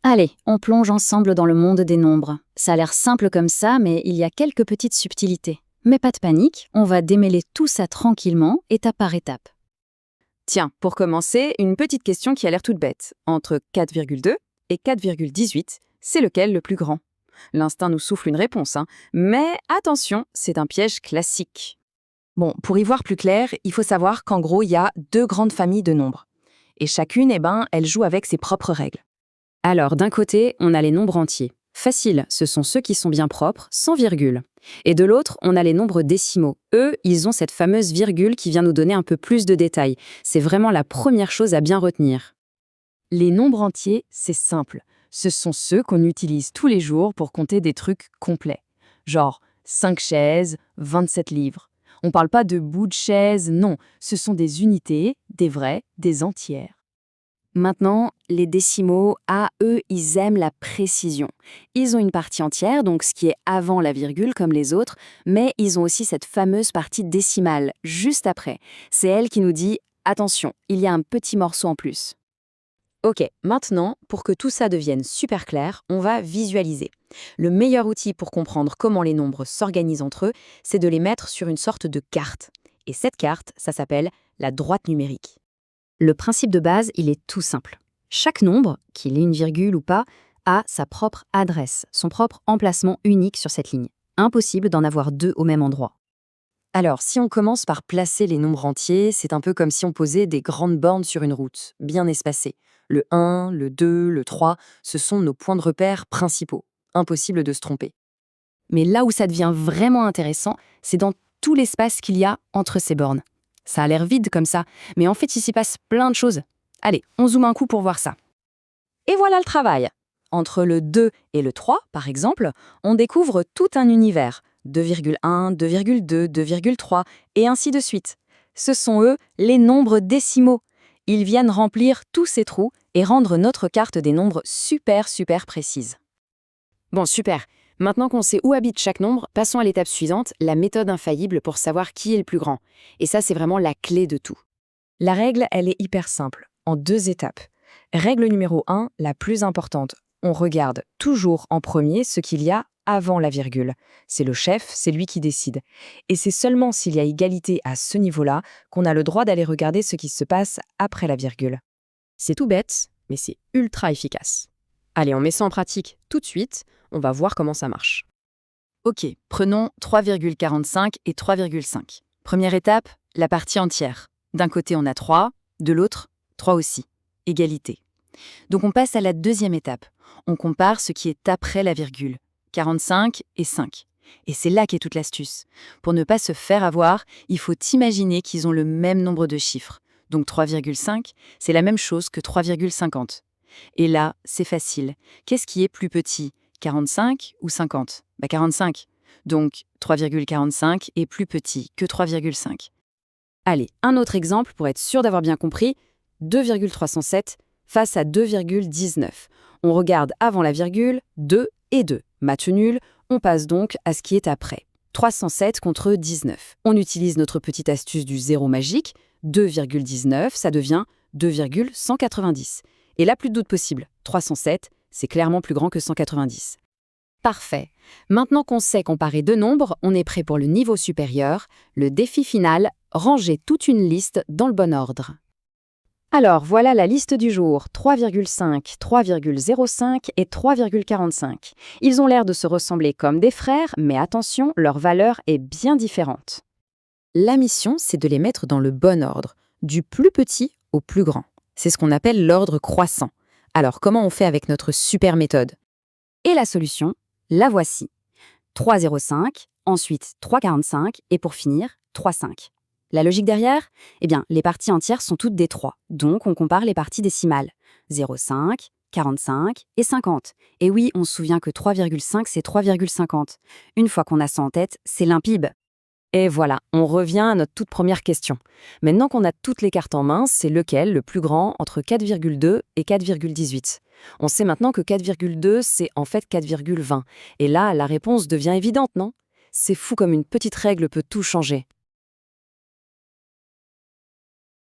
Allez, on plonge ensemble dans le monde des nombres. Ça a l'air simple comme ça, mais il y a quelques petites subtilités. Mais pas de panique, on va démêler tout ça tranquillement, étape par étape. Tiens, pour commencer, une petite question qui a l'air toute bête. Entre 4,2 et 4,18, c'est lequel le plus grand? L'instinct nous souffle une réponse, hein. Mais attention, c'est un piège classique. Bon, pour y voir plus clair, il faut savoir qu'en gros, il y a deux grandes familles de nombres. Et chacune, elle joue avec ses propres règles. Alors, d'un côté, on a les nombres entiers. Facile, ce sont ceux qui sont bien propres, sans virgule. Et de l'autre, on a les nombres décimaux. Eux, ils ont cette fameuse virgule qui vient nous donner un peu plus de détails. C'est vraiment la première chose à bien retenir. Les nombres entiers, c'est simple. Ce sont ceux qu'on utilise tous les jours pour compter des trucs complets. Genre 5 chaises, 27 livres. On parle pas de bouts de chaises, non. Ce sont des unités, des vraies, des entières. Maintenant, les décimaux, eux, ils aiment la précision. Ils ont une partie entière, donc ce qui est avant la virgule comme les autres, mais ils ont aussi cette fameuse partie décimale, juste après. C'est elle qui nous dit « Attention, il y a un petit morceau en plus ». Ok, maintenant, pour que tout ça devienne super clair, on va visualiser. Le meilleur outil pour comprendre comment les nombres s'organisent entre eux, c'est de les mettre sur une sorte de carte. Et cette carte, ça s'appelle la droite numérique. Le principe de base, il est tout simple. Chaque nombre, qu'il ait une virgule ou pas, a sa propre adresse, son propre emplacement unique sur cette ligne. Impossible d'en avoir deux au même endroit. Alors, si on commence par placer les nombres entiers, c'est un peu comme si on posait des grandes bornes sur une route, bien espacées. Le 1, le 2, le 3, ce sont nos points de repère principaux. Impossible de se tromper. Mais là où ça devient vraiment intéressant, c'est dans tout l'espace qu'il y a entre ces bornes. Ça a l'air vide comme ça, mais en fait, il s'y passe plein de choses. Allez, on zoome un coup pour voir ça. Et voilà le travail. Entre le 2 et le 3, par exemple, on découvre tout un univers. 2,1, 2,2, 2,3, et ainsi de suite. Ce sont eux les nombres décimaux. Ils viennent remplir tous ces trous et rendre notre carte des nombres super précise. Bon, super. Maintenant qu'on sait où habite chaque nombre, passons à l'étape suivante, la méthode infaillible pour savoir qui est le plus grand. Et ça, c'est vraiment la clé de tout. La règle, elle est hyper simple, en 2 étapes. Règle numéro 1, la plus importante. On regarde toujours en premier ce qu'il y a avant la virgule. C'est le chef, c'est lui qui décide. Et c'est seulement s'il y a égalité à ce niveau-là qu'on a le droit d'aller regarder ce qui se passe après la virgule. C'est tout bête, mais c'est ultra efficace. Allez, on met ça en pratique tout de suite, on va voir comment ça marche. Ok, prenons 3,45 et 3,5. Première étape, la partie entière. D'un côté, on a 3, de l'autre, 3 aussi. Égalité. Donc on passe à la deuxième étape. On compare ce qui est après la virgule. 45 et 5. Et c'est là qu'est toute l'astuce. Pour ne pas se faire avoir, il faut imaginer qu'ils ont le même nombre de chiffres. Donc 3,5, c'est la même chose que 3,50. Et là, c'est facile. Qu'est-ce qui est plus petit, 45 ou 50 ? 45. Donc 3,45 est plus petit que 3,5. Allez, un autre exemple pour être sûr d'avoir bien compris. 2,307 face à 2,19. On regarde avant la virgule 2 et 2. Match nul, on passe donc à ce qui est après. 307 contre 19. On utilise notre petite astuce du zéro magique. 2,19, ça devient 2,190. Et là, plus de doute possible. 307, c'est clairement plus grand que 190. Parfait. Maintenant qu'on sait comparer deux nombres, on est prêt pour le niveau supérieur. Le défi final, ranger toute une liste dans le bon ordre. Alors, voilà la liste du jour. 3,5, 3,05 et 3,45. Ils ont l'air de se ressembler comme des frères, mais attention, leur valeur est bien différente. La mission, c'est de les mettre dans le bon ordre, du plus petit au plus grand. C'est ce qu'on appelle l'ordre croissant. Alors, comment on fait avec notre super méthode ? Et la solution, la voici. 3,05, ensuite 3,45 et pour finir, 3,5. La logique derrière ? Eh bien, les parties entières sont toutes des 3, donc on compare les parties décimales. 0,5, 45 et 50. Et oui, on se souvient que 3,5 c'est 3,50. Une fois qu'on a ça en tête, c'est limpide. Et voilà, on revient à notre toute première question. Maintenant qu'on a toutes les cartes en main, c'est lequel le plus grand entre 4,2 et 4,18 ? On sait maintenant que 4,2, c'est en fait 4,20. Et là, la réponse devient évidente, non ? C'est fou comme une petite règle peut tout changer.